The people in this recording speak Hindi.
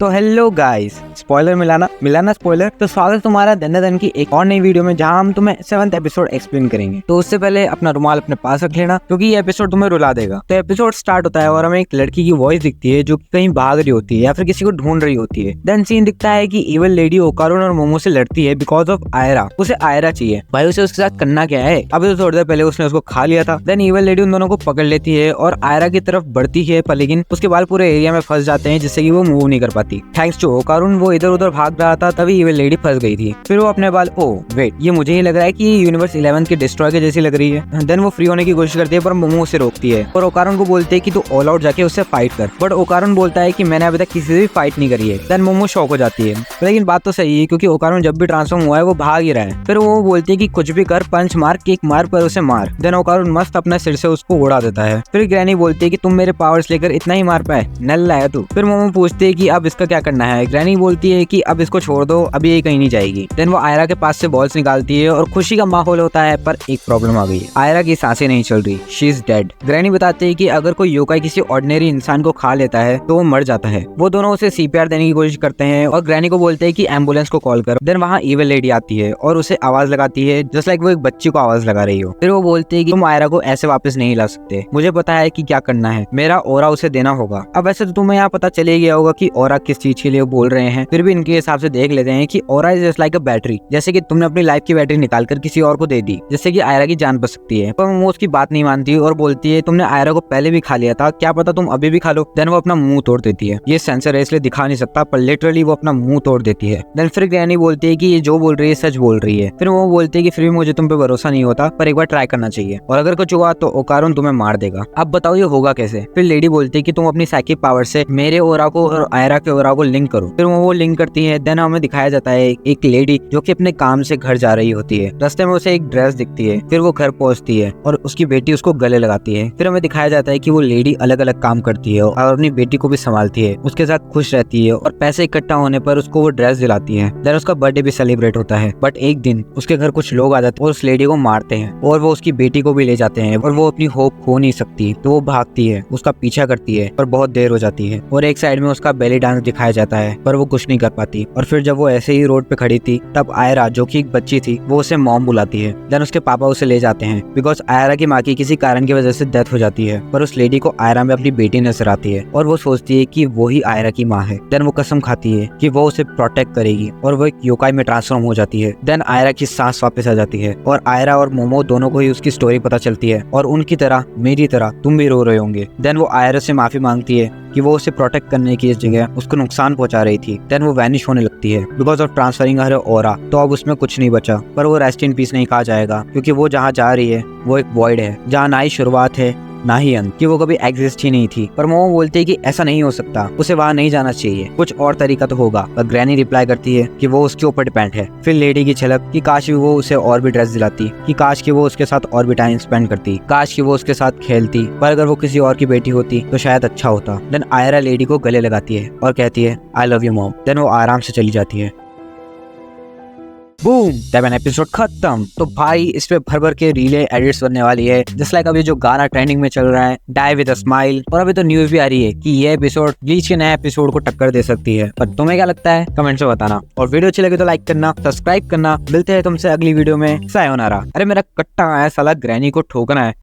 तो हेलो गाइस, स्पॉइलर मिलाना स्पॉइलर। तो स्वागत तुम्हारा धन की एक और नई वीडियो में, जहां हम तुम्हें 7th एपिसोड एक्सप्लेन करेंगे। तो उससे पहले अपना रुमाल अपने पास रख लेना, क्योंकि ये एपिसोड तुम्हें रुला देगा। तो एपिसोड स्टार्ट होता है और हमें एक लड़की की वॉइस दिखती है जो कहीं भाग रही होती है या फिर किसी को ढूंढ रही होती है। देन सीन दिखता है कि इवल लेडी ओकारुन और मोमो से लड़ती है बिकॉज ऑफ आयरा। उसे आयरा चाहिए। भाई उसे उसके साथ करना क्या है? अभी तो थोड़ी देर पहले उसने उसको खा लिया था। देन इवल लेडी उन दोनों को पकड़ लेती है और आयरा की तरफ बढ़ती है, पर लेकिन उसके बाल पूरे एरिया में फंस जाते हैं, जिससे कि वो मूव नहीं कर पाती। थैंक्स टू ओकारुन वो इधर उधर भाग रहा था, तभी इवल लेडी फंस गई थी। फिर वो अपने बाल वेट, ये मुझे ही लग रहा है कि यूनिवर्स 11 के डिस्ट्रॉय के जैसी लग रही है। देन वो फ्री होने की कोशिश करती है, पर मोमो उसे रोकती है और ओकारुन को बोलते है कि तू ऑल आउट जाके उससे फाइट कर। बट ओकारुन बोलता है कि मैंने अभी तक किसी से भी फाइट नहीं करी है। देन मोमो शॉक हो जाती है, लेकिन बात तो सही है, क्योंकि ओकारुन जब भी ट्रांसफॉर्म हुआ है वो भाग ही रहा है। फिर वो बोलती है कि कुछ भी कर, पंच मार, किक मार, पर उसे मार। देन ओकारुन मस्त अपने सिर से उसको उड़ा देता है। फिर ग्रैनी बोलती है कि तुम मेरे पावर्स लेकर इतना ही मार पाए, नल्ला है तू। फिर मोमो पूछती है कि अब इसका क्या करना है। ग्रैनी बोलती है कि अब इसको छोड़ दो, अभी ये कहीं नहीं जाएगी। देन वो आयरा के पास से बॉल्स निकालती है और खुशी का माहौल होता है, पर एक प्रॉब्लम आ गई है। आयरा की सांसें नहीं चल रही, शी इज डेड। ग्रैनी बताते हैं कि अगर कोई योकाई किसी ऑर्डिनरी इंसान को खा लेता है तो वो मर जाता है। वो दोनों उसे सीपीआर देने की कोशिश करते हैं और ग्रैनी को बोलते हैं कि एम्बुलेंस को कॉल करो। देन वहाँ इविल लेडी आती है और उसे आवाज लगाती है, जस्ट लाइक वो एक बच्ची को आवाज लगा रही हो। फिर वो बोलते हैं कि तुम आयरा को ऐसे वापस नहीं ला सकते, मुझे पता है कि क्या करना है, मेरा ऑरा उसे देना होगा। अब वैसे तो तुम्हें यहाँ पता चले गया होगा कि ऑरा किस चीज के लिए बोल रहे हैं, फिर भी इनके हिसाब से देख लेते हैं कि aura is just like a battery. जैसे कि तुमने अपनी लाइफ की बैटरी निकालकर किसी और को दे दी, जिससे कि आयरा की जान बच सकती है। पर वो उसकी बात नहीं मानती और बोलती है तुमने आयरा को पहले भी खा लिया था, क्या पता तुम अभी भी खा लो। देन वो अपना मुंह तोड़ देती है। ये सेंसर है इसलिए दिखा नहीं सकता, पर लिटरली वो अपना मुंह तोड़ देती है। देन फिर ग्रैनी बोलती है कि ये जो बोल रही है सच बोल रही है। फिर वो बोलती है कि फिर भी मुझे तुम पे भरोसा नहीं होता, पर एक बार ट्राई करना चाहिए, और अगर कुछ हुआ तो ओकारुन तुम्हें मार देगा। अब बताओ ये होगा कैसे? फिर लेडी बोलती है कि तुम अपनी साइकिक पावर से मेरे ओरा को और आयरा के ओरा को लिंक करो। फिर वो लिंक करती है। देन हमें दिखाया जाता है एक लेडी जो कि अपने काम से घर जा रही होती है। रास्ते में उसे एक ड्रेस दिखती है। फिर वो घर पहुंचती है और उसकी बेटी उसको गले लगाती है। फिर हमें दिखाया जाता है कि वो लेडी अलग अलग काम करती है और अपनी बेटी को भी संभालती है, उसके साथ खुश रहती है, और पैसे इकट्ठा होने पर उसको वो ड्रेस दिलाती है। देन उसका बर्थडे भी सेलिब्रेट होता है। बट एक दिन उसके घर कुछ लोग आ जाते हैं और उस लेडी को मारते हैं, और वो उसकी बेटी को भी ले जाते हैं, और वो अपनी होप खो नहीं सकती, तो वो भागती है, उसका पीछा करती है, पर बहुत देर हो जाती है। और एक साइड में उसका बेली डांस दिखाया जाता है, पर वो कुछ नहीं कर पाती। और फिर जब वो ऐसे ही रोड पे खड़ी थी, तब आयरा जो कि एक बच्ची थी, वो उसे मॉम बुलाती है। देन उसके पापा उसे ले जाते हैं, बिकॉज आयरा की माँ की किसी कारण की वजह से डेथ हो जाती है। पर उस लेडी को आयरा में अपनी बेटी नजर आती है, और वो सोचती है कि वो ही आयरा की माँ है। देन वो कसम खाती है कि वो उसे प्रोटेक्ट करेगी, और वो एक योकाई में ट्रांसफॉर्म हो जाती है। देन आयरा की सांस वापस आ जाती है, और आयरा और मोमो दोनों को ही उसकी स्टोरी पता चलती है, और उनकी तरह मेरी तरह तुम भी रो रहे होंगे। देन वो आयरा से माफी मांगती है कि वो उसे प्रोटेक्ट करने की जगह उसको नुकसान पहुंचा रही थी। देन वो वैनिश होने लगती है because of transferring her aura. तो अब उसमें कुछ नहीं बचा, पर वो रेस्ट इन पीस नहीं कहा जाएगा, क्योंकि वो जहाँ जा रही है वो एक वॉइड है, जहाँ ना ही शुरुआत है ना ही अंत, कि वो कभी एग्जिस्ट ही नहीं थी। पर मोमो बोलते हैं कि ऐसा नहीं हो सकता, उसे वहां नहीं जाना चाहिए, कुछ और तरीका तो होगा। पर ग्रैनी रिप्लाई करती है कि वो उसके ऊपर डिपेंड है। फिर लेडी की छलक कि काश वो उसे और भी ड्रेस दिलाती, कि काश कि वो उसके साथ और भी टाइम स्पेंड करती, काश कि वो उसके साथ खेलती, पर अगर वो किसी और की बेटी होती तो शायद अच्छा होता। देन आयरा लेडी को गले लगाती है और कहती है I love you mom. Then वो आराम से चली जाती है। बूम, 7 एपिसोड खत्म। तो भाई इस पे भर भर के रीले एडिट्स बनने वाली है, जस्ट लाइक अभी जो गाना ट्रेंडिंग में चल रहा है, डाई विद अ स्माइल। और अभी तो न्यूज भी आ रही है कि ये एपिसोड ब्लीच के नए एपिसोड को टक्कर दे सकती है। पर तुम्हें क्या लगता है कमेंट में बताना, और वीडियो अच्छी लगे तो लाइक करना, सब्सक्राइब करना। मिलते हैं तुमसे अगली वीडियो में। सायोनारा। अरे मेरा कट्टा आया साला, ग्रैनी को ठोकना है।